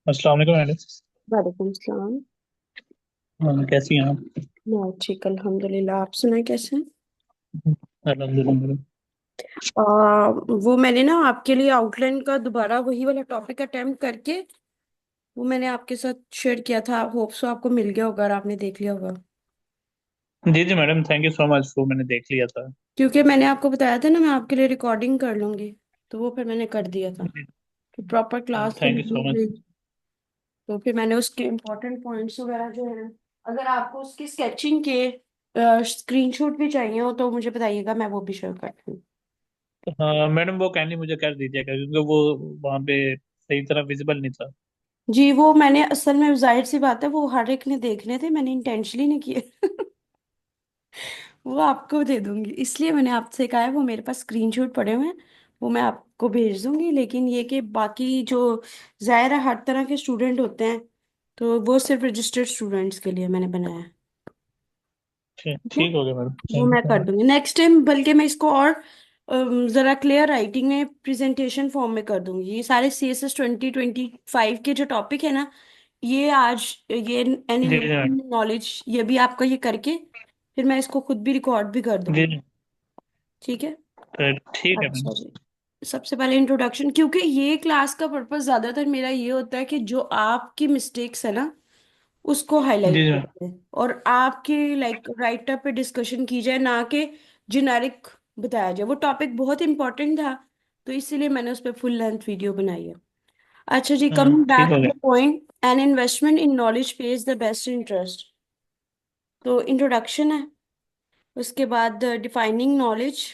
अस्सलाम वालेकुम मैडम। वालेकुम सलाम। हाँ, कैसी हैं आप? मैं ठीक अल्हम्दुलिल्लाह। आप सुनाए कैसे हैं? अल्हम्दुलिल्लाह मैडम। आ, वो मैंने ना आपके लिए आउटलाइन का दोबारा वही वाला टॉपिक अटेम्प्ट करके वो मैंने आपके साथ शेयर किया था। होप सो आपको मिल गया होगा और आपने देख लिया होगा। जी जी madam, thank you so much. वो मैंने देख लिया था। क्योंकि मैंने आपको बताया था ना मैं आपके लिए रिकॉर्डिंग कर लूंगी, तो वो फिर मैंने कर दिया था। जी। तो प्रॉपर क्लास तो थैंक यू नहीं सो मच। हुई। तो फिर मैंने उसके इम्पोर्टेंट पॉइंट्स वगैरह जो है, अगर आपको उसकी स्केचिंग के स्क्रीनशॉट भी चाहिए हो तो मुझे बताइएगा, मैं वो भी शेयर करती हूँ। हाँ मैडम, वो कैंडी मुझे कर दीजिएगा क्योंकि वो वहाँ पे सही तरह विजिबल नहीं था। जी वो मैंने असल में जाहिर सी बात है वो हर एक ने देखने थे, मैंने इंटेंशनली नहीं किए। वो आपको दे दूंगी, इसलिए मैंने आपसे कहा है। वो मेरे पास स्क्रीनशॉट पड़े हुए हैं, वो मैं आपको भेज दूंगी। लेकिन ये कि बाकी जो जाहिर है हर तरह के स्टूडेंट होते हैं, तो वो सिर्फ रजिस्टर्ड स्टूडेंट्स के लिए मैंने बनाया है। ठीक ठीक है, ठीक हो गया मैडम, वो थैंक यू मैं सो कर मच। दूंगी नेक्स्ट टाइम। बल्कि मैं इसको और जरा क्लियर राइटिंग में प्रेजेंटेशन फॉर्म में कर दूंगी। ये सारे CSS 2025 के जो टॉपिक है ना, ये आज ये एन जी जी मैडम। इन्वेस्टमेंट नॉलेज, ये भी आपका ये करके फिर मैं इसको खुद भी रिकॉर्ड भी कर जी दूंगी। जी। ठीक है। ठीक है मैडम। अच्छा जी। सबसे पहले इंट्रोडक्शन, क्योंकि ये क्लास का पर्पस ज्यादातर मेरा ये होता है कि जो आपकी मिस्टेक्स है ना उसको जी हाईलाइट जी मैडम। करते हैं और आपके लाइक राइट अप पे डिस्कशन की जाए, ना कि जेनेरिक बताया जाए। वो टॉपिक बहुत इंपॉर्टेंट था, तो इसीलिए मैंने उस पर फुल लेंथ वीडियो बनाई है। अच्छा जी, कमिंग ठीक बैक हो टू गया। The point, an investment in knowledge page the best interest. तो इंट्रोडक्शन है, उसके बाद defining knowledge,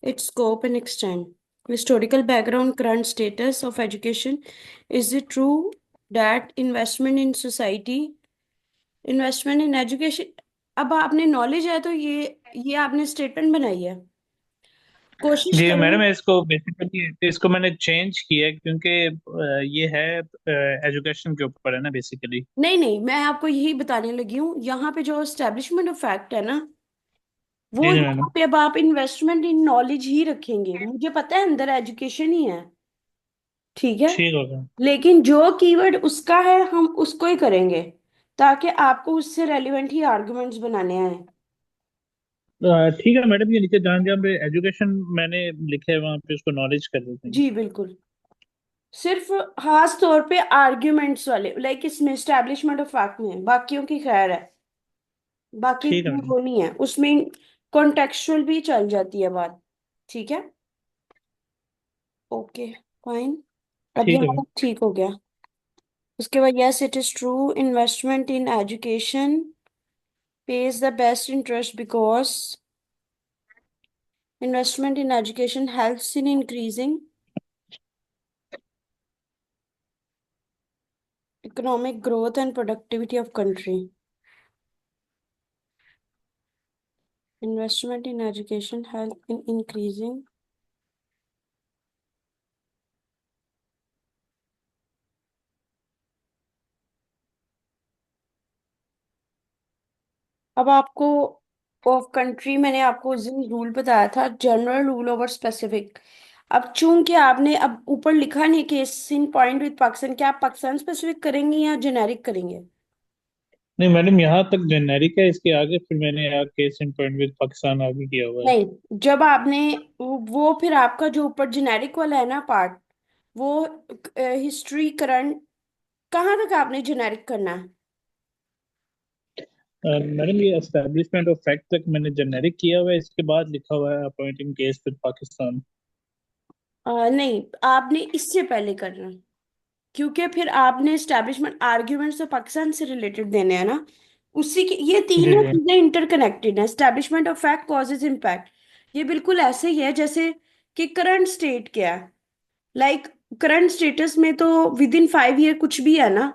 its scope and extent, historical background, current status of education. Is it true that investment in education? अब आपने knowledge है तो ये आपने स्टेटमेंट बनाई है। कोशिश जी करें। मैडम, इसको बेसिकली इसको मैंने चेंज किया है क्योंकि ये है एजुकेशन के ऊपर है ना बेसिकली। नहीं नहीं, मैं आपको यही बताने लगी हूँ। यहाँ पे जो एस्टेब्लिशमेंट ऑफ फैक्ट है ना, वो जी जी यहाँ मैडम। पे अब आप इन्वेस्टमेंट इन नॉलेज ही रखेंगे। मुझे पता है अंदर एजुकेशन ही है, ठीक है, ठीक हो गया। लेकिन जो कीवर्ड उसका है हम उसको ही करेंगे, ताकि आपको उससे रेलिवेंट ही आर्गुमेंट्स बनाने आए। ठीक है मैडम, ये नीचे जहाँ जहाँ पे एजुकेशन मैंने लिखे है वहाँ पे उसको नॉलेज कर देते हैं। जी बिल्कुल। सिर्फ खास तौर पे आर्ग्यूमेंट्स वाले, लाइक इसमें एस्टेब्लिशमेंट ऑफ फैक्ट में है, बाकियों की खैर है। बाकी ठीक है इतनी मैडम। वो नहीं है उसमें, कॉन्टेक्चुअल भी चल जाती है बात। ठीक है, ओके, फाइन। अब ठीक है यहाँ मैडम। तक ठीक हो गया। उसके बाद, yes it is true, investment in education pays the best interest because investment in education helps in increasing economic growth and productivity of country. Investment in education help in increasing। अब आपको of country मैंने आपको उस दिन rule बताया था, general rule over specific. अब चूंकि आपने अब ऊपर लिखा नहीं कि इन पॉइंट विद पाकिस्तान, क्या आप पाकिस्तान स्पेसिफिक करेंगे या जेनेरिक करेंगे? नहीं मैडम, यहाँ तक जेनेरिक है, इसके आगे फिर मैंने यहाँ case in point with Pakistan आगे किया हुआ है। नहीं, जब आपने वो फिर आपका जो ऊपर जेनेरिक वाला है ना पार्ट, वो हिस्ट्री करंट, कहाँ तक आपने जेनेरिक करना है? मैडम, ये एस्टेब्लिशमेंट ऑफ फैक्ट तक मैंने जेनेरिक किया हुआ है, इसके बाद लिखा हुआ है अपॉइंटिंग केस विद पाकिस्तान। नहीं, आपने इससे पहले करना है, क्योंकि फिर आपने एस्टेब्लिशमेंट आर्ग्यूमेंट्स तो पाकिस्तान से रिलेटेड देने हैं ना। उसी की ये जी तीनों जी। चीजें इंटरकनेक्टेड हैं। Establishment of fact causes impact, ये बिल्कुल ऐसे ही है जैसे कि करंट स्टेट क्या है। लाइक करंट स्टेटस में तो विद इन 5 ईयर कुछ भी है ना,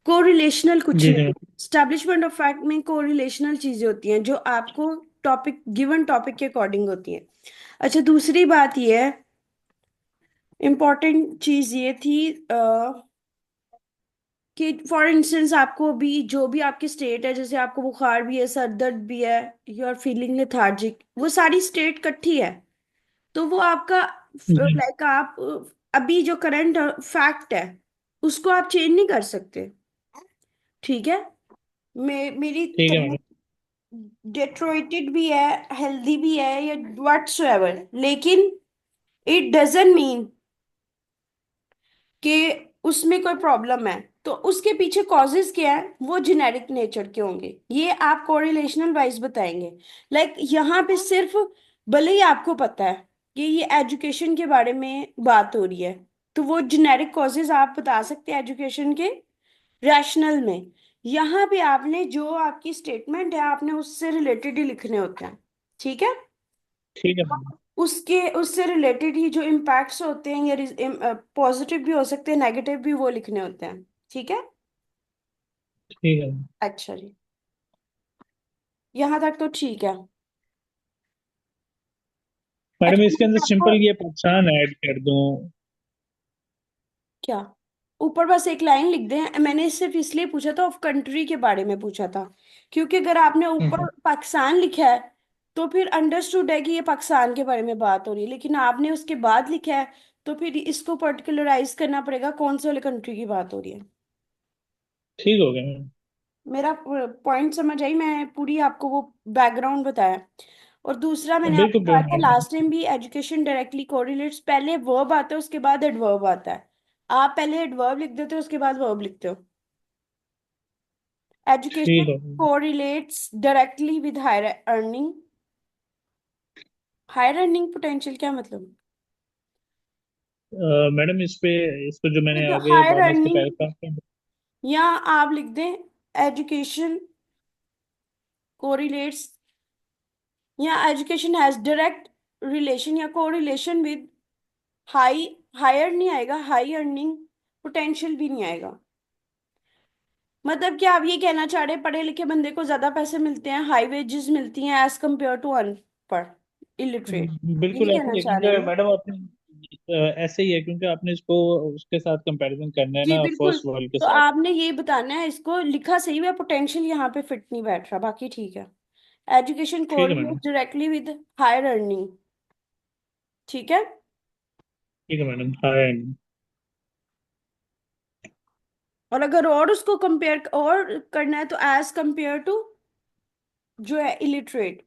कोरिलेशनल कुछ जी जी। नहीं। स्टैब्लिशमेंट ऑफ फैक्ट में कोरिलेशनल चीजें होती हैं जो आपको टॉपिक, गिवन टॉपिक के अकॉर्डिंग होती हैं। अच्छा, दूसरी बात ये है, इम्पॉर्टेंट चीज ये थी कि फॉर इंस्टेंस आपको भी जो भी आपकी स्टेट है, जैसे आपको बुखार भी है, सर दर्द भी है, यू आर फीलिंग लेथार्जिक, वो सारी स्टेट इकट्ठी है। तो वो आपका जी लाइक आप अभी जो करंट फैक्ट है उसको आप चेंज नहीं कर सकते। ठीक है। मेरी ठीक है मैडम। तबीयत डिट्रोइटेड भी है, हेल्दी भी है, या व्हाटसोएवर, लेकिन इट डजंट मीन कि उसमें कोई प्रॉब्लम है। तो उसके पीछे कॉजेज क्या है, वो जेनेरिक नेचर के होंगे, ये आप कोरिलेशनल वाइज बताएंगे। लाइक यहाँ पे सिर्फ, भले ही आपको पता है कि ये एजुकेशन के बारे में बात हो रही है, तो वो जेनेरिक कॉजेज आप बता सकते हैं एजुकेशन के, रैशनल में। यहाँ पे आपने जो आपकी स्टेटमेंट है, आपने उससे रिलेटेड ही लिखने होते हैं। ठीक है। ठीक है मैडम। उसके उससे रिलेटेड ही जो इम्पैक्ट्स होते हैं, या पॉजिटिव भी हो सकते हैं, नेगेटिव भी, वो लिखने होते हैं। ठीक है। ठीक है अच्छा जी, यहाँ तक तो ठीक है। मैडम, अच्छा, इसके अंदर मैं आपको सिंपल ये पाकिस्तान ऐड कर दूं? क्या, ऊपर बस एक लाइन लिख दें? मैंने सिर्फ इसलिए पूछा था, ऑफ कंट्री के बारे में पूछा था, क्योंकि अगर आपने ऊपर हम्म, पाकिस्तान लिखा है तो फिर अंडरस्टूड है कि ये पाकिस्तान के बारे में बात हो रही है, लेकिन आपने उसके बाद लिखा है, तो फिर इसको पर्टिकुलराइज करना पड़ेगा कौन से वाले कंट्री की बात हो रही है। ठीक हो गया मैडम। मेरा पॉइंट समझ आई, मैं पूरी आपको वो बैकग्राउंड बताया। और दूसरा, मैंने आपको बिल्कुल कहा था बिल्कुल। लास्ट टाइम भी, एजुकेशन डायरेक्टली कोरिलेट्स, पहले वर्ब आता है उसके बाद एडवर्ब आता है। आप पहले एडवर्ब लिख देते हो, उसके बाद वर्ब लिखते हो। एजुकेशन ठीक हो गया। Correlates directly with higher earning. Higher earning potential क्या मतलब? मैडम, इस पे जो मैंने विद आगे हायर बाद में इसके अर्निंग, पैराग्राफ में। या आप लिख दें एजुकेशन कोरिलेट्स, या एजुकेशन हैज डायरेक्ट रिलेशन या कोरिलेशन विद हाई, हायर नहीं आएगा, हाई अर्निंग पोटेंशियल भी नहीं आएगा। मतलब कि आप ये कहना चाह रहे हैं पढ़े लिखे बंदे को ज्यादा पैसे मिलते हैं, हाई वेजेस मिलती हैं एज कंपेयर टू अनपढ़, इलिटरेट, यही बिल्कुल ऐसे कहना ही है, चाह रहे हैं क्योंकि ना? मैडम आपने ऐसे ही है, क्योंकि आपने इसको उसके साथ कंपैरिजन करना है जी ना, बिल्कुल। फर्स्ट वर्ल्ड के तो साथ। आपने ये बताना है, इसको लिखा सही हुआ, पोटेंशियल यहाँ पे फिट नहीं बैठ रहा, बाकी ठीक है। एजुकेशन ठीक है madam. Correlate directly with higher earning. ठीक है। ठीक है मैडम, हाँ। और अगर और उसको कंपेयर और करना है, तो एज कंपेयर टू जो है इलिटरेट।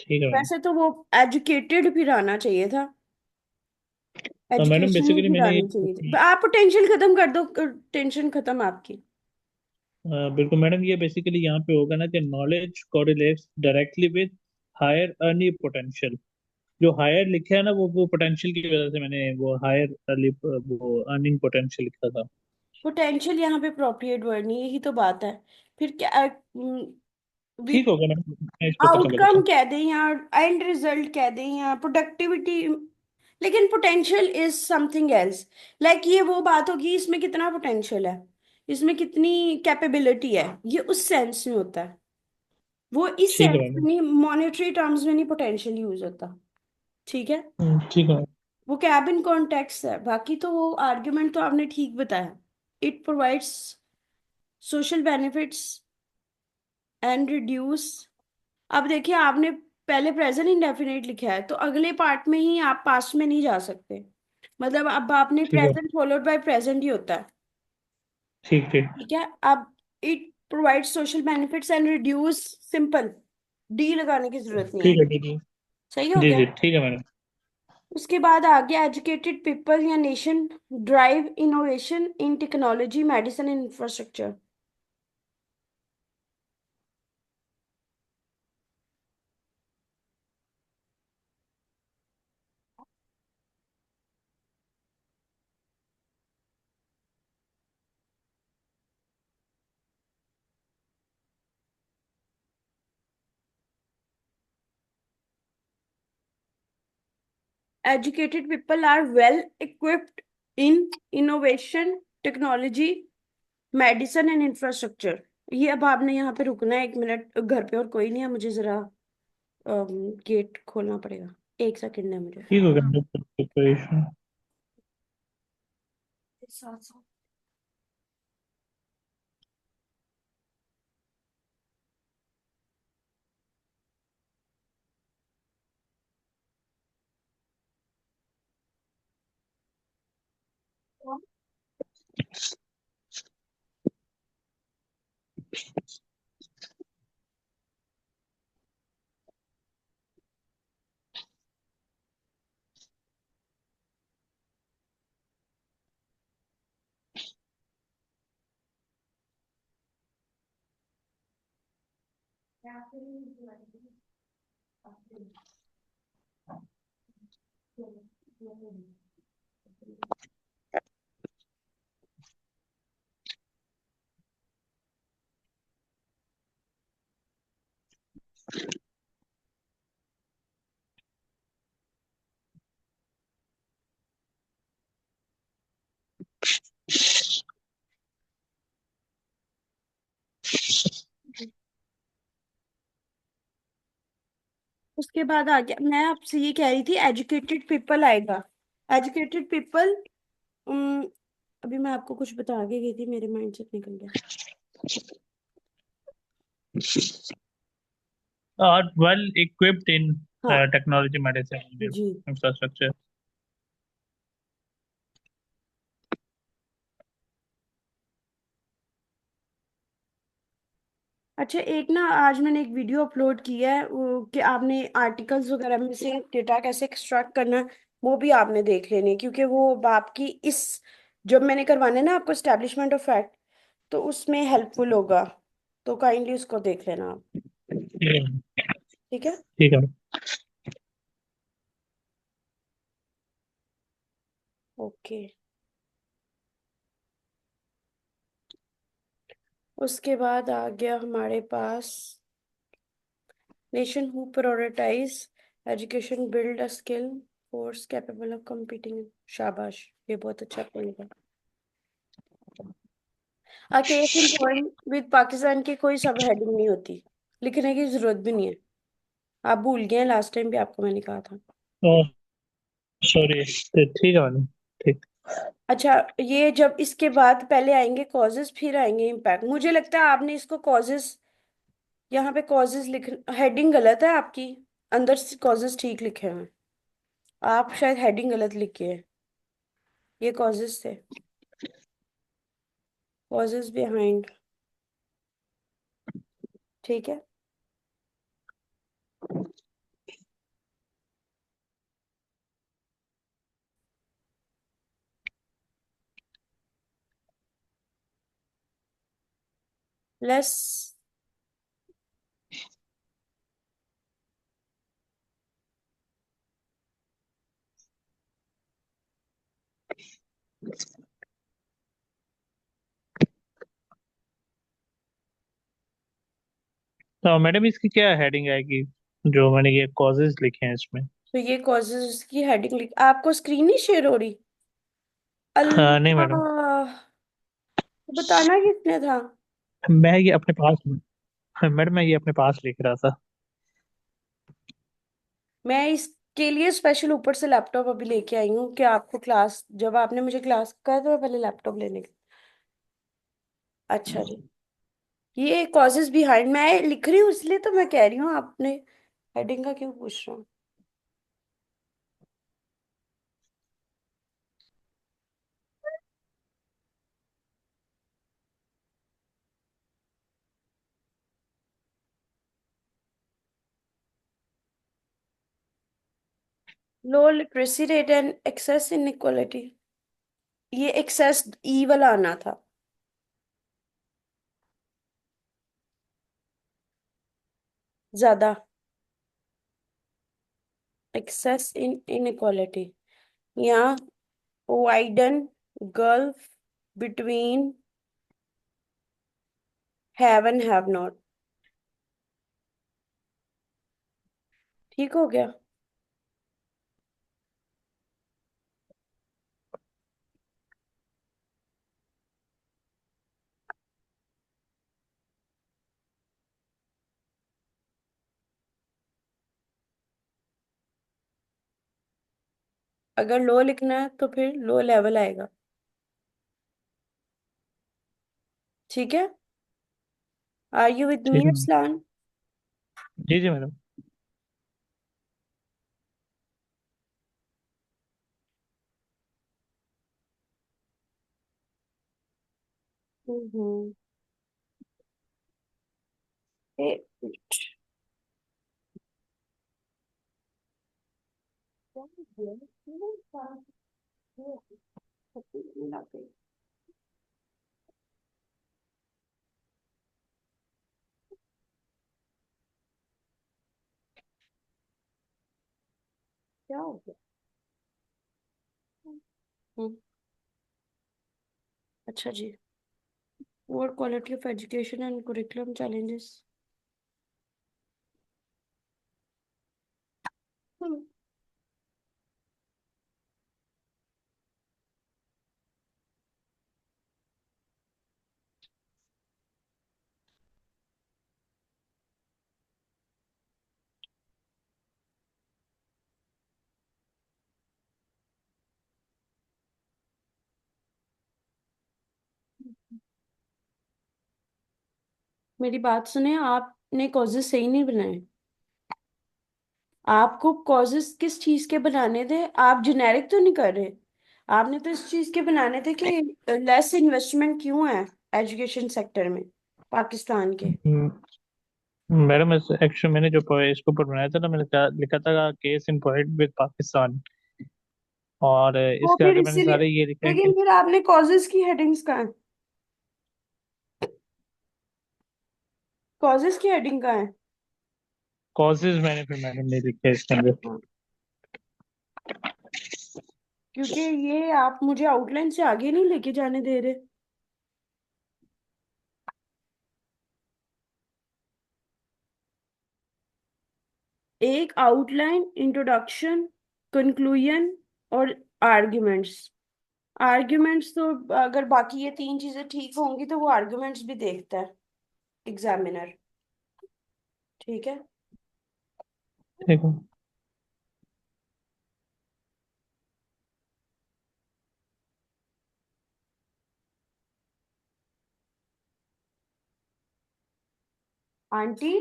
ठीक है मैडम। वैसे तो वो एजुकेटेड भी रहना चाहिए था, मैडम एजुकेशन ही बेसिकली फिर मैंने आनी चाहिए थी। आप पोटेंशियल खत्म कर दो, टेंशन खत्म आपकी। बिल्कुल मैडम, ये बेसिकली यहाँ पे होगा ना कि knowledge correlates directly with higher earning potential. जो हायर लिखा है ना, वो पोटेंशियल की वजह से मैंने वो हायर अर्ली वो अर्निंग पोटेंशियल लिखा था। पोटेंशियल यहाँ पे अप्रोप्रिएट वर्ड नहीं है, यही तो बात है। फिर क्या, ठीक विद हो गया मैडम, मैं इसको खत्म कर देता आउटकम हूँ। कह दें, या एंड रिजल्ट कह दें, या प्रोडक्टिविटी, लेकिन potential is something else. Like ये वो बात होगी, इसमें कितना पोटेंशियल है, इसमें कितनी कैपेबिलिटी है, ये उस सेंस में होता है। वो इस ठीक है सेंस में मैडम। नहीं, मॉनेटरी टर्म्स में नहीं पोटेंशियल यूज होता। ठीक है। ठीक है। वो कैबिन कॉन्टेक्स्ट है, बाकी तो वो आर्ग्यूमेंट तो आपने ठीक बताया। It provides social benefits and reduce. अब देखिए, आपने पहले प्रेजेंट इंडेफिनिट लिखा है, तो अगले पार्ट में ही आप पास्ट में नहीं जा सकते। मतलब अब आपने ठीक है। प्रेजेंट फॉलोड बाय प्रेजेंट ही होता है। ठीक ठीक। ठीक है। अब it provides social benefits and reduce, simple, D लगाने की जरूरत नहीं है। ठीक है। ठीक है। सही हो जी गया। जी, ठीक है मैडम। उसके बाद आ गया, एजुकेटेड पीपल या nation drive innovation in technology, medicine and infrastructure. Educated people are well equipped in innovation, technology, medicine and infrastructure. ये अब आपने यहाँ पे रुकना है 1 मिनट, घर पे और कोई नहीं है, मुझे जरा गेट खोलना पड़ेगा, 1 सेकंड है मुझे। ठीक हो गया मैडम, कोई इशू नहीं। साथ साथ। उसके बाद आ गया, मैं आपसे ये कह रही थी एजुकेटेड पीपल आएगा। एजुकेटेड पीपल, अभी मैं आपको कुछ बता के गई थी, मेरे माइंड से निकल गया। Are well equipped in हाँ technology, medicine, and ji. infrastructure. अच्छा, एक ना आज मैंने एक वीडियो अपलोड किया है वो, कि आपने आर्टिकल्स वगैरह में से डेटा कैसे एक्सट्रैक्ट करना है, वो भी आपने देख लेने हैं, क्योंकि वो आपकी इस, जब मैंने करवाने ना आपको एस्टेब्लिशमेंट ऑफ फैक्ट, तो उसमें हेल्पफुल होगा। तो काइंडली उसको देख लेना आप। ठीक ठीक है। है। ओके। उसके बाद आ गया हमारे पास nation who prioritise education build a skill force capable of competing। शाबाश, ये बहुत अच्छा पॉइंट है। A case in point with Pakistan की कोई सब हेडिंग नहीं होती, लिखने की जरूरत भी नहीं है। आप भूल गए हैं, लास्ट टाइम भी आपको मैंने कहा था। ओह सॉरी, ठीक है मैडम। ठीक। अच्छा, ये जब इसके बाद पहले आएंगे कॉजेस फिर आएंगे इम्पैक्ट, मुझे लगता है आपने इसको कॉजेस, यहाँ पे कॉजेस लिख, हेडिंग गलत है आपकी, अंदर से कॉजेस ठीक लिखे हुए हैं, आप शायद हेडिंग गलत लिखे है। ये कॉजेस थे, कॉजेस बिहाइंड। ठीक है। लेस। तो मैडम इसकी क्या हेडिंग आएगी, जो मैंने ये कॉजेज लिखे हैं इसमें? तो ये कॉजेस की हेडिंग लिख, आपको स्क्रीन नहीं शेयर हो रही? हाँ नहीं मैडम, अल्लाह, तो बताना किसने था? मैं ये अपने पास, मैडम मैं ये अपने पास लिख रहा था। मैं इसके लिए स्पेशल ऊपर से लैपटॉप अभी लेके आई हूँ, कि आपको क्लास, जब आपने मुझे क्लास कहा तो मैं पहले लैपटॉप लेने गई। अच्छा जी। ये कॉजेस बिहाइंड मैं लिख रही हूँ, इसलिए तो मैं कह रही हूँ, आपने हेडिंग का क्यों पूछ रहा हूँ। Low literacy rate and access inequality, ये एक्सेस ई वाला आना था। ज्यादा, एक्सेस इन इनइक्वालिटी, या widen gulf between have and have not. ठीक हो गया। अगर लो लिखना है तो फिर लो लेवल आएगा। ठीक है। आर यू विद मी ठीक है मैडम। अरसलान? जी जी मैडम। हम्म। एक मिनट। क्या हो गया? हम्म, अच्छा जी। और quality of education and curriculum challenges. मेरी बात सुने, आपने कॉजेस सही नहीं बनाए। आपको कॉजेस किस चीज के बनाने थे? आप जेनेरिक तो नहीं कर रहे। आपने तो इस चीज के बनाने थे कि लेस इन्वेस्टमेंट क्यों है एजुकेशन सेक्टर में पाकिस्तान के। मैडम एक्चुअली मैंने जो इसके ऊपर बनाया था ना, मैंने लिखा था case in point with Pakistan. और तो इसके फिर आगे मैंने इसीलिए, सारे ये लिखे हैं लेकिन कि फिर आपने कॉजेस की हेडिंग्स कहाँ है? कॉजेस की हेडिंग कहाँ है? कॉजेज मैंने फिर मैडम नहीं लिखे इसके अंदर। हाँ, क्योंकि ये आप मुझे आउटलाइन से आगे नहीं लेके जाने दे रहे। एक आउटलाइन, इंट्रोडक्शन, कंक्लूजन और आर्ग्यूमेंट्स। आर्ग्यूमेंट्स तो अगर बाकी ये तीन चीजें ठीक होंगी तो वो आर्ग्यूमेंट्स भी देखता है एग्जामिनर। ठीक है। ठीक है। आंटी।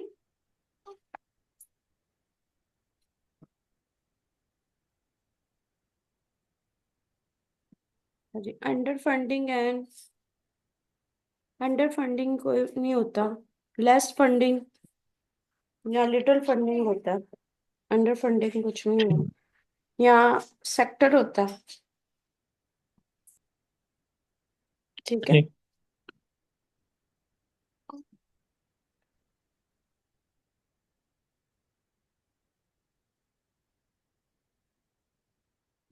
अरे under funding and under funding कोई नहीं होता। लेस फंडिंग या लिटिल फंडिंग होता है। अंडर फंडिंग कुछ नहीं होगा। या सेक्टर होता है। ठीक है। ठीक।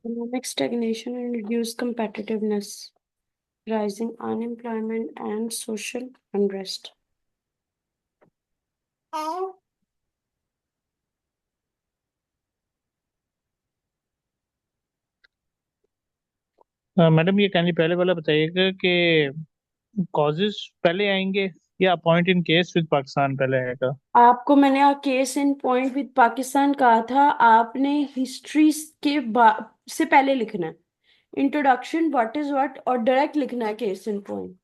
Economic stagnation and reduced competitiveness, rising unemployment and social unrest. Madam ये कहानी पहले वाला बताइएगा कि कॉजेज पहले आएंगे या point in case with Pakistan पहले आएगा। आपको मैंने case in point with Pakistan कहा था। आपने हिस्ट्री से पहले लिखना है इंट्रोडक्शन, व्हाट इज व्हाट, और डायरेक्ट लिखना है केस इन पॉइंट।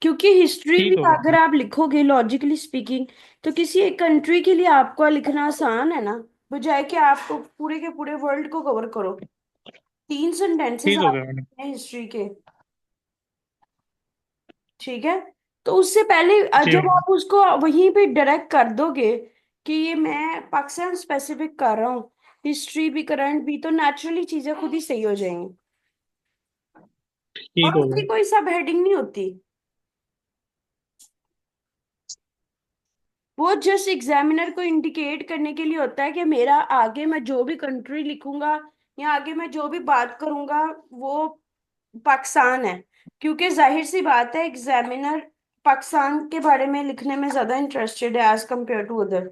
क्योंकि हिस्ट्री भी ठीक हो अगर गया। आप लिखोगे लॉजिकली स्पीकिंग, तो किसी एक कंट्री के लिए आपको लिखना आसान है ना, बजाय कि आपको पूरे के पूरे वर्ल्ड को कवर करो। तीन सेंटेंसेस ठीक हो आप गया मैडम। हिस्ट्री के। ठीक है। तो उससे पहले जी जब मैडम। आप उसको वहीं पे डायरेक्ट कर दोगे कि ये मैं पाकिस्तान स्पेसिफिक कर रहा हूँ, हिस्ट्री भी करंट भी, तो नेचुरली चीजें खुद ही सही हो जाएंगी। ठीक और हो उसकी गया। कोई सब हेडिंग नहीं होती। वो जस्ट एग्जामिनर को इंडिकेट करने के लिए होता है कि मेरा आगे मैं जो भी कंट्री लिखूंगा या आगे मैं जो भी बात करूंगा वो पाकिस्तान है। क्योंकि जाहिर सी बात है एग्जामिनर पाकिस्तान के बारे में लिखने में ज्यादा इंटरेस्टेड है एज कम्पेयर टू अदर।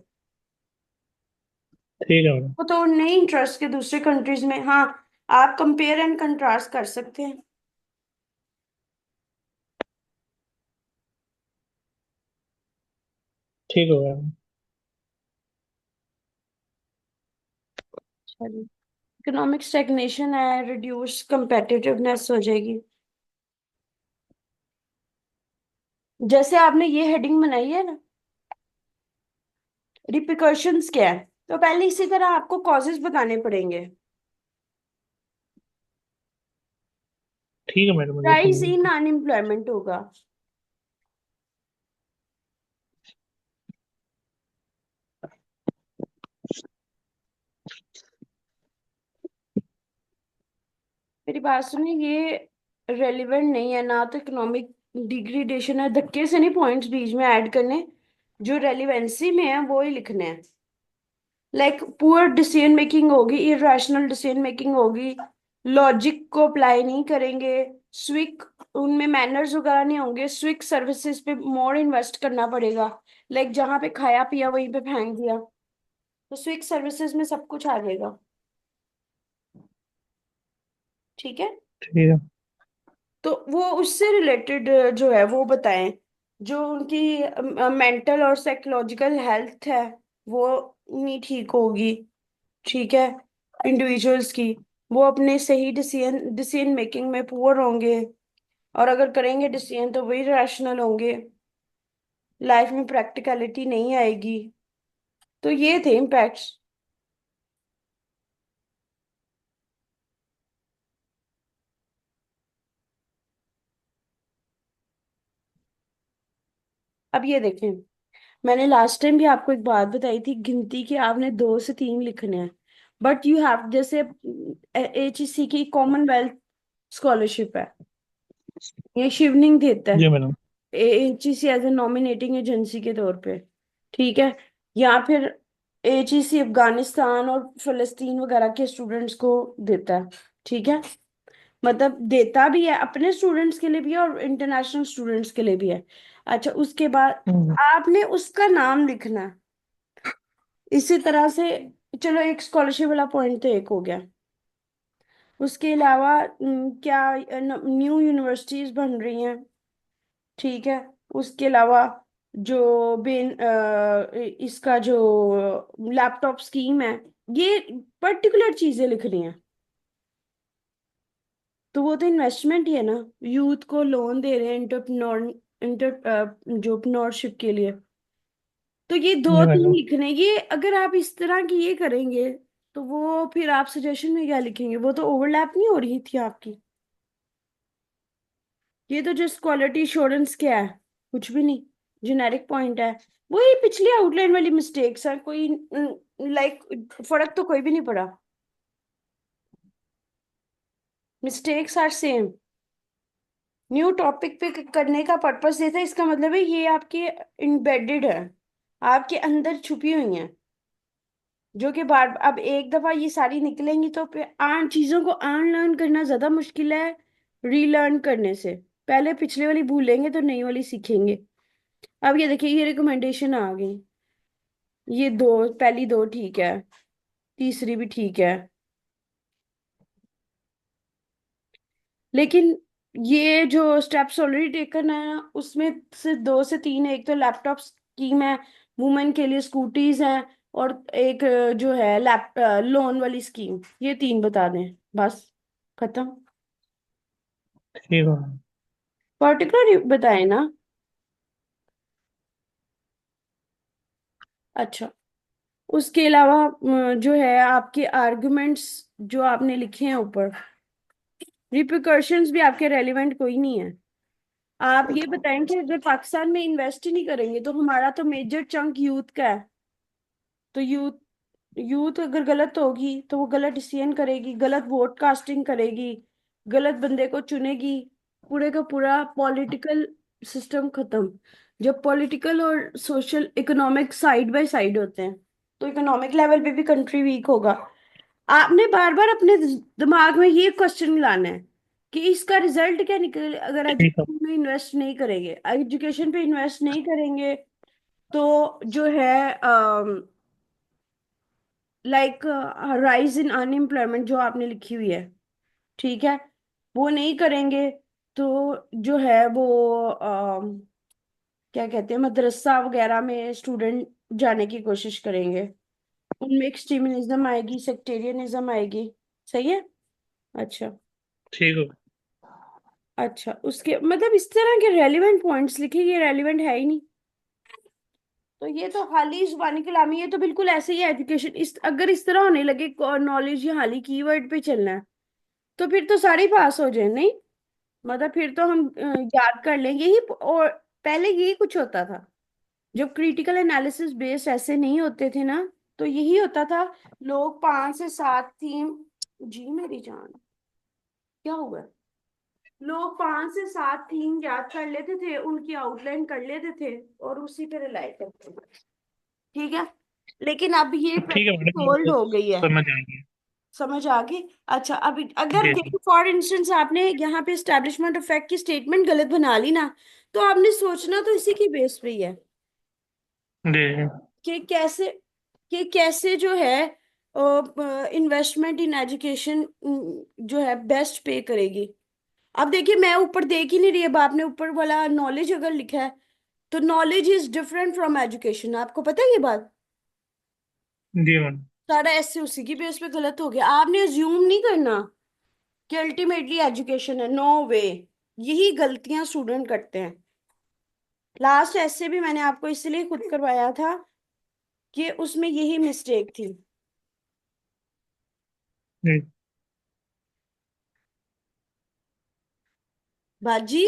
ठीक है मैडम। वो तो नहीं इंटरेस्ट के दूसरे कंट्रीज में। हाँ, आप कंपेयर एंड कंट्रास्ट कर सकते हैं। ठीक हो गया मैडम। चलिए। इकोनॉमिक स्टैग्नेशन है, रिड्यूस competitiveness हो जाएगी। जैसे आपने ये हेडिंग बनाई है ना, रिpercussions क्या है, तो पहले इसी तरह आपको कॉजेस बताने पड़ेंगे। ठीक है मैडम, मुझे राइज समझ इन गया। अनएम्प्लॉयमेंट होगा। मेरी बात सुनिए, ये रेलिवेंट नहीं है ना, तो इकोनॉमिक डिग्रेडेशन है। धक्के से नहीं पॉइंट्स बीच में ऐड करने, जो रेलिवेंसी में है वो ही लिखने हैं। लाइक पुअर डिसीजन मेकिंग होगी, इरेशनल डिसीजन मेकिंग होगी, लॉजिक को अप्लाई नहीं करेंगे, स्विक, उनमें मैनर्स वगैरह नहीं होंगे, स्विक सर्विसेज पे मोर इन्वेस्ट करना पड़ेगा। लाइक जहाँ पे खाया पिया वहीं पे फेंक दिया, तो स्विक सर्विसेज में सब कुछ आ जाएगा। ठीक है। ठीक है। तो वो उससे रिलेटेड जो है वो बताएं, जो उनकी मेंटल और साइकोलॉजिकल हेल्थ है वो नहीं ठीक होगी। ठीक है। इंडिविजुअल्स की, वो अपने सही डिसीजन डिसीजन मेकिंग में पुअर होंगे, और अगर करेंगे डिसीजन तो वही रैशनल होंगे, लाइफ में प्रैक्टिकलिटी नहीं आएगी। तो ये थे इम्पैक्ट्स। अब ये देखें, मैंने लास्ट टाइम भी आपको एक बात बताई थी, गिनती के आपने 2 से 3 लिखने हैं, बट यू हैव, जैसे HEC की कॉमनवेल्थ स्कॉलरशिप है, ये शिवनिंग देता जी है madam. HEC as a nominating agency के तौर पे। ठीक है। या फिर HEC अफगानिस्तान और फलस्तीन वगैरह के स्टूडेंट्स को देता है। ठीक है। मतलब देता भी है, अपने स्टूडेंट्स के लिए भी है और इंटरनेशनल स्टूडेंट्स के लिए भी है। अच्छा, उसके बाद हम्म। आपने उसका नाम लिखना है इसी तरह से। चलो, एक स्कॉलरशिप वाला पॉइंट तो एक हो गया। उसके अलावा क्या न्यू यूनिवर्सिटीज बन रही हैं। ठीक है। उसके अलावा जो इसका जो लैपटॉप स्कीम है, ये पर्टिकुलर चीजें लिखनी है। तो वो तो इन्वेस्टमेंट ही है ना, यूथ को लोन दे रहे हैं इंटरप्रेन्योर जोप्रनोरशिप के लिए। तो ये दो जी तीन मैडम। लिखने, ये अगर आप इस तरह की ये करेंगे तो वो फिर आप सजेशन में क्या लिखेंगे, वो तो ओवरलैप नहीं हो रही थी आपकी। ये तो जस्ट क्वालिटी इंश्योरेंस क्या है, कुछ भी नहीं, जेनेरिक पॉइंट है। वही पिछली आउटलाइन वाली मिस्टेक्स है, कोई लाइक फर्क तो कोई भी नहीं पड़ा, mistakes are same. New topic पे करने का पर्पस ये था, इसका मतलब है ये आपके इम्बेडेड है, आपके अंदर छुपी हुई हैं, जो कि बार अब एक दफा ये सारी निकलेंगी तो फिर आन चीजों को अनलर्न करना ज्यादा मुश्किल है रीलर्न करने से। पहले पिछले वाली भूलेंगे तो नई वाली सीखेंगे। अब ये देखिए, ये रिकमेंडेशन आ गई, ये दो, पहली दो ठीक है, तीसरी भी ठीक है, लेकिन ये जो स्टेप्स ऑलरेडी टेकन है उसमें से 2 से 3, एक तो लैपटॉप स्कीम है, वुमेन के लिए स्कूटीज हैं, और एक जो है लोन वाली स्कीम, ये 3 बता दें, बस खत्म। ठीक है। पर्टिकुलर बताए ना। अच्छा, उसके अलावा जो है आपके आर्गुमेंट्स जो आपने लिखे हैं ऊपर, रिpercussions भी आपके रेलिवेंट कोई नहीं है। आप ये बताएं कि अगर पाकिस्तान में इन्वेस्ट ही नहीं करेंगे तो हमारा तो मेजर चंक यूथ का है, तो यूथ यूथ अगर गलत होगी तो वो गलत डिसीजन करेगी, गलत वोट कास्टिंग करेगी, गलत बंदे को चुनेगी, पूरे का पूरा पॉलिटिकल सिस्टम खत्म। जब पॉलिटिकल और social economic side by side होते हैं तो इकोनॉमिक लेवल पे भी कंट्री वीक होगा। आपने बार बार अपने दिमाग में ये क्वेश्चन लाना है कि इसका रिजल्ट क्या निकले अगर ठीक है। एजुकेशन में इन्वेस्ट नहीं करेंगे, एजुकेशन पे इन्वेस्ट नहीं करेंगे तो जो है लाइक राइज इन अनएम्प्लॉयमेंट जो आपने लिखी हुई है, ठीक है, वो नहीं करेंगे तो जो है वो क्या कहते हैं, मदरसा वगैरह में स्टूडेंट जाने की कोशिश करेंगे, उनमें एक्सट्रीमिज्म आएगी, सेक्टेरियनिज्म आएगी। सही है। अच्छा। ठीक है। अच्छा, उसके मतलब इस तरह के रेलिवेंट पॉइंट्स लिखे, ये रेलिवेंट है ही नहीं। तो ये तो खाली जुबानी कलामी, ये तो बिल्कुल ऐसे ही है एजुकेशन, इस अगर इस तरह होने लगे नॉलेज ये खाली कीवर्ड पे चलना है तो फिर तो सारे पास हो जाए नहीं। मतलब फिर तो हम याद कर लें यही, और पहले यही कुछ होता था जब क्रिटिकल एनालिसिस बेस्ड ऐसे नहीं होते थे ना, तो यही होता था। लोग 5 से 7 थीम, जी मेरी जान क्या हुआ है? लोग 5 से 7 थीम याद कर लेते थे, उनकी आउटलाइन कर लेते थे और उसी पे रिलाई करते थे। ठीक है। लेकिन अब ये ठीक है प्रैक्टिस मैडम, ये होल्ड तो हो गई है। समझ आएंगे। समझ आ गई। अच्छा, अभी अगर जी जी। देखो फॉर इंस्टेंस आपने यहाँ पे एस्टेब्लिशमेंट ऑफ फैक्ट की स्टेटमेंट गलत बना ली ना, तो आपने सोचना तो इसी की बेस पे ही है जी जी। कि कैसे, जो है इन्वेस्टमेंट इन एजुकेशन जो है बेस्ट पे करेगी। अब देखिए मैं ऊपर देख ही नहीं रही, अब आपने ऊपर वाला नॉलेज अगर लिखा है, तो knowledge is different from education, आपको पता है ये बात? जी मैडम। सारा ऐसे उसी की बेस पे गलत हो गया। आपने अज्यूम नहीं करना कि अल्टीमेटली एजुकेशन है, नो वे। यही गलतियां स्टूडेंट करते हैं। लास्ट ऐसे भी मैंने आपको इसलिए खुद करवाया था कि उसमें यही मिस्टेक थी। जी। बाजी।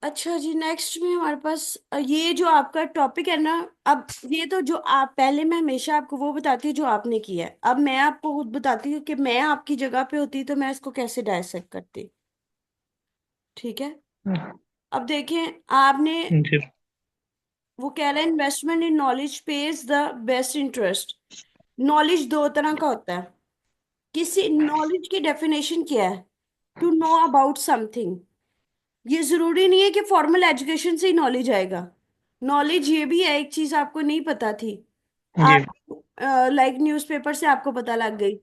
अच्छा जी, नेक्स्ट में हमारे पास ये जो आपका टॉपिक है ना, अब ये तो जो आप पहले, मैं हमेशा आपको वो बताती हूँ जो आपने किया है, अब मैं आपको खुद बताती हूँ कि मैं आपकी जगह पे होती तो मैं इसको कैसे डायसेक्ट करती। ठीक है। अब देखें आपने, जी वो कह रहा है investment in knowledge page the best interest. Knowledge दो तरह का होता है। किसी नॉलेज की डेफिनेशन क्या है? To know about something. ये जरूरी नहीं है कि फॉर्मल एजुकेशन से ही नॉलेज आएगा। नॉलेज ये भी है, एक चीज आपको नहीं पता थी, जी। आप लाइक न्यूज़पेपर से आपको पता लग गई,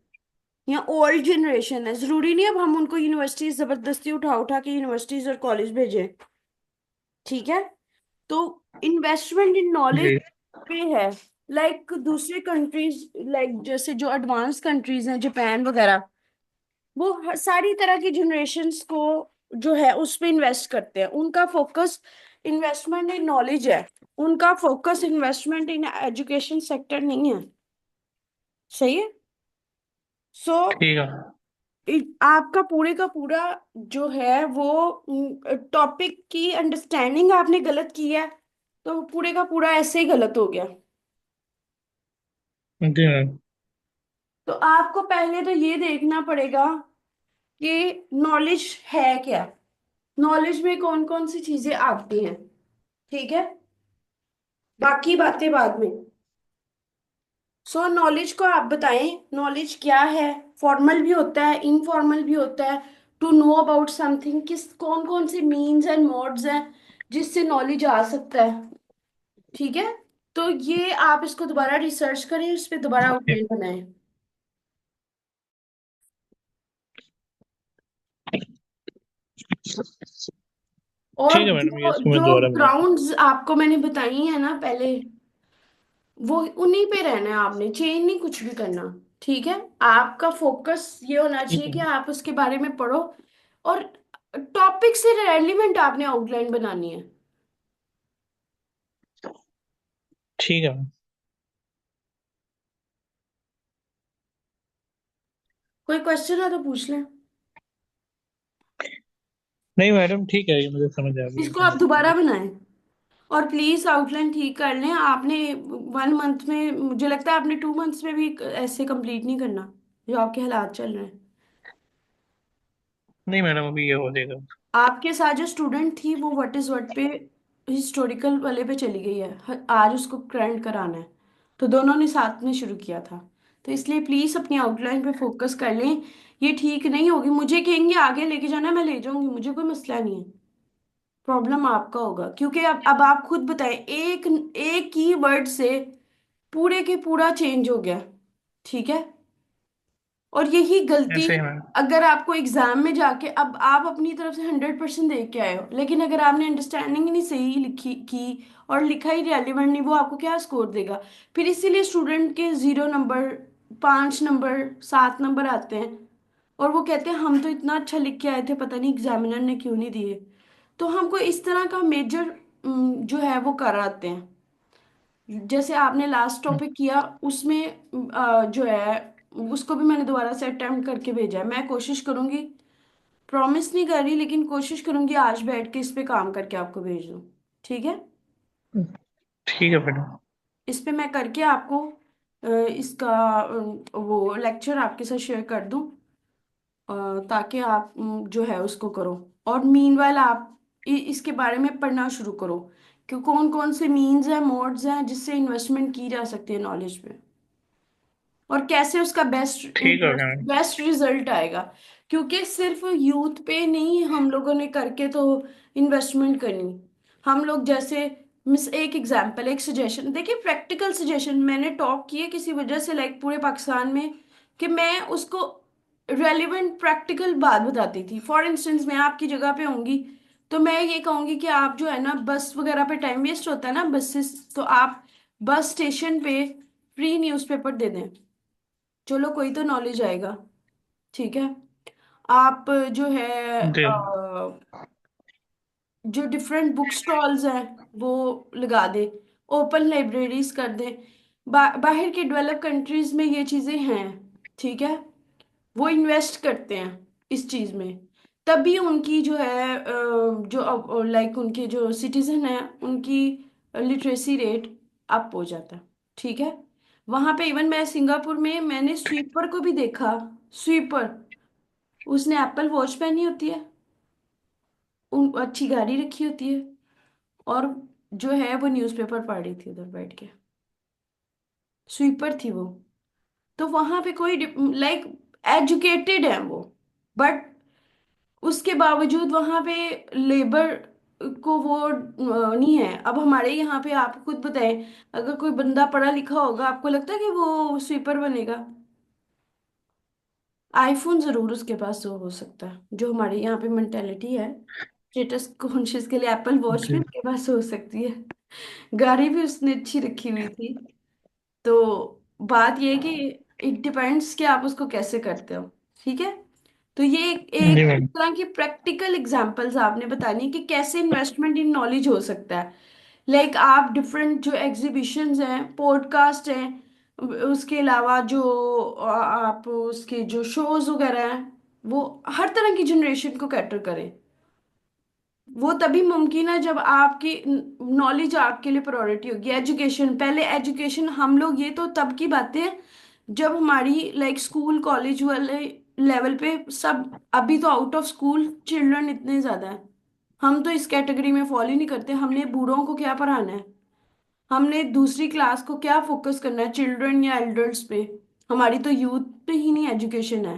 या ओल्ड जनरेशन है, जरूरी नहीं अब हम उनको यूनिवर्सिटीज जबरदस्ती उठा उठा के यूनिवर्सिटीज और कॉलेज भेजें। ठीक है। तो इन्वेस्टमेंट इन नॉलेज जी। पे है। लाइक दूसरे कंट्रीज, लाइक जैसे जो एडवांस कंट्रीज हैं, जापान वगैरह, वो सारी तरह की जनरेशन्स को जो है उस पे इन्वेस्ट करते हैं। उनका फोकस इन्वेस्टमेंट इन नॉलेज है। उनका focus investment in education sector नहीं है। सही है। सो ठीक है। आपका पूरे का पूरा जो है वो टॉपिक की अंडरस्टैंडिंग आपने गलत की है, तो पूरे का पूरा ऐसे ही गलत हो गया। जी मैम। तो आपको पहले तो ये देखना पड़ेगा कि नॉलेज है क्या, नॉलेज में कौन कौन सी चीजें आती हैं। ठीक है। बाकी बातें बाद में। सो नॉलेज को आप बताएं, नॉलेज क्या है? फॉर्मल भी होता है, इनफॉर्मल भी होता है। टू नो अबाउट समथिंग, किस कौन कौन से मीन्स एंड मोड्स हैं जिससे नॉलेज आ सकता है। ठीक है। तो ये आप इसको दोबारा रिसर्च करें, इस पे दोबारा आउटलाइन बनाएं। और ठीक है मैडम, ये जो इसको मैं जो दोबारा बनाता हूँ। ग्राउंड्स आपको मैंने बताई है ना पहले, वो उन्हीं पे रहना है, आपने चेंज नहीं कुछ भी करना। ठीक है। आपका फोकस ये होना ठीक चाहिए कि है। आप उसके बारे में पढ़ो, और टॉपिक से रेलिवेंट आपने आउटलाइन बनानी है। ठीक है मैम। कोई क्वेश्चन है तो पूछ लें। नहीं मैडम, ठीक है, ये मुझे समझ आ गया इसको एकदम। आप दोबारा बनाएं, और प्लीज आउटलाइन ठीक कर लें। आपने 1 मंथ में, मुझे लगता है आपने 2 मंथ्स में भी ऐसे कंप्लीट नहीं करना जो आपके हालात चल रहे हैं। नहीं मैडम, अभी ये हो जाएगा। आपके साथ जो स्टूडेंट थी वो व्हाट इज व्हाट पे हिस्टोरिकल वाले पे चली गई है, आज उसको करंट कराना है। तो दोनों ने साथ में शुरू किया था। तो इसलिए प्लीज अपनी आउटलाइन पे फोकस कर लें। ये ठीक नहीं होगी, मुझे कहेंगे आगे लेके जाना, मैं ले जाऊंगी, मुझे कोई मसला नहीं है। प्रॉब्लम आपका होगा, क्योंकि अब आप खुद बताएं, एक एक ही वर्ड से पूरे के पूरा चेंज हो गया। ठीक है। और यही गलती, ऐसे ही मैम। अगर आपको एग्जाम में जाके, अब आप अपनी तरफ से 100% दे के आए हो, लेकिन अगर आपने अंडरस्टैंडिंग ही नहीं सही लिखी की और लिखा ही रेलिवेंट नहीं, वो आपको क्या स्कोर देगा? फिर इसीलिए स्टूडेंट के 0 नंबर, 5 नंबर, 7 नंबर आते हैं। और वो कहते हैं हम तो इतना अच्छा लिख के आए थे, पता नहीं एग्जामिनर ने क्यों नहीं दिए। तो हमको इस तरह का मेजर जो है वो कराते हैं। जैसे आपने लास्ट टॉपिक किया उसमें जो है उसको भी मैंने दोबारा से अटेम्प्ट करके भेजा है। मैं कोशिश करूंगी, प्रॉमिस नहीं कर रही, लेकिन कोशिश करूंगी आज बैठ के इस पे काम करके आपको भेज दूं। ठीक है। ठीक है मैडम। इस पे मैं करके आपको इसका वो लेक्चर आपके साथ शेयर कर दूं, ताकि आप जो है उसको करो। और मीनवाइल आप इसके बारे में पढ़ना शुरू करो कि कौन कौन से मीन्स हैं, मोड्स हैं जिससे इन्वेस्टमेंट की जा सकती है नॉलेज पे, और कैसे उसका बेस्ट ठीक है इंटरेस्ट, मैम। बेस्ट रिजल्ट आएगा। क्योंकि सिर्फ यूथ पे नहीं हम लोगों ने करके तो इन्वेस्टमेंट करनी। हम लोग जैसे, मिस एक एग्जांपल, एक सजेशन देखिए, प्रैक्टिकल सजेशन मैंने टॉप किए किसी वजह से लाइक पूरे पाकिस्तान में, कि मैं उसको रेलिवेंट प्रैक्टिकल बात बताती थी। फॉर इंस्टेंस मैं आपकी जगह पे होंगी तो मैं ये कहूंगी कि आप जो है ना, बस वगैरह पे टाइम वेस्ट होता है ना, बसेस, तो आप बस स्टेशन पे फ्री न्यूज़पेपर दे दें, चलो कोई तो नॉलेज आएगा। ठीक है। आप जो है जी। जो डिफरेंट बुक स्टॉल्स हैं वो लगा दे, ओपन लाइब्रेरीज कर दे। बाहर के डेवलप कंट्रीज में ये चीजें हैं। ठीक है। वो इन्वेस्ट करते हैं इस चीज में, तभी उनकी जो है जो लाइक उनके जो सिटीजन हैं उनकी लिटरेसी रेट अप हो जाता है। ठीक है। वहां पे इवन मैं सिंगापुर में मैंने स्वीपर को भी देखा। स्वीपर, उसने एप्पल वॉच पहनी होती है, अच्छी गाड़ी रखी होती है, और जो है वो न्यूज़पेपर पढ़ रही थी उधर बैठ के। स्वीपर थी वो। तो वहां पे कोई लाइक एजुकेटेड है वो, बट उसके बावजूद वहां पे लेबर को वो नहीं है। अब हमारे यहाँ पे आप खुद बताएं, अगर कोई बंदा पढ़ा लिखा होगा, आपको लगता है कि वो स्वीपर बनेगा? आईफोन जरूर उसके पास हो सकता है, जो हमारे यहाँ पे मेंटेलिटी है स्टेटस कॉन्शियस के लिए, एप्पल वॉच भी जी। उसके पास हो सकती है। गाड़ी भी उसने अच्छी रखी हुई थी। तो बात ये है कि इट डिपेंड्स कि आप उसको कैसे करते हो। ठीक है। तो ये जी एक इस मैम। तरह की प्रैक्टिकल एग्जांपल्स आपने बतानी है कि कैसे इन्वेस्टमेंट इन नॉलेज हो सकता है। लाइक आप डिफरेंट जो एग्जीबिशंस हैं, पॉडकास्ट हैं, उसके अलावा जो आप उसके जो शोज वगैरह हैं, वो हर तरह की जनरेशन को कैटर करें। वो तभी मुमकिन है जब आपकी नॉलेज आपके लिए प्रायोरिटी होगी। एजुकेशन पहले, एजुकेशन हम लोग, ये तो तब की बातें हैं जब हमारी लाइक स्कूल कॉलेज वाले लेवल पे सब, अभी तो आउट ऑफ स्कूल चिल्ड्रन इतने ज्यादा हैं। हम तो इस कैटेगरी में फॉलो ही नहीं करते। हमने बूढ़ों को क्या पढ़ाना है? हमने दूसरी क्लास को क्या फोकस करना है, चिल्ड्रन या एल्डर्स पे? हमारी तो यूथ पे ही नहीं एजुकेशन है।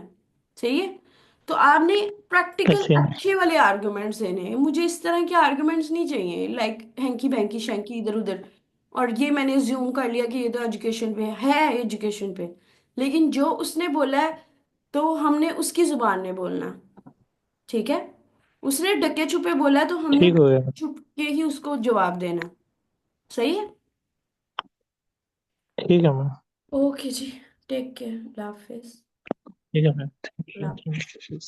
सही है। तो आपने प्रैक्टिकल अच्छा। अच्छे वाले आर्गुमेंट्स देने हैं, मुझे इस तरह के आर्गुमेंट्स नहीं चाहिए लाइक हैंकी बैंकी शैंकी इधर उधर। और ये मैंने ज्यूम कर लिया कि ये तो एजुकेशन पे है, एजुकेशन पे, लेकिन जो उसने बोला है तो हमने उसकी जुबान में बोलना है। ठीक है। उसने डके छुपे बोला है तो हमने ठीक हो गया। छुप के ही उसको जवाब देना। सही है। ठीक है मैम। ओके जी। Take care. अल्लाह हाफिज। ठीक है मैम। Thank Allah you.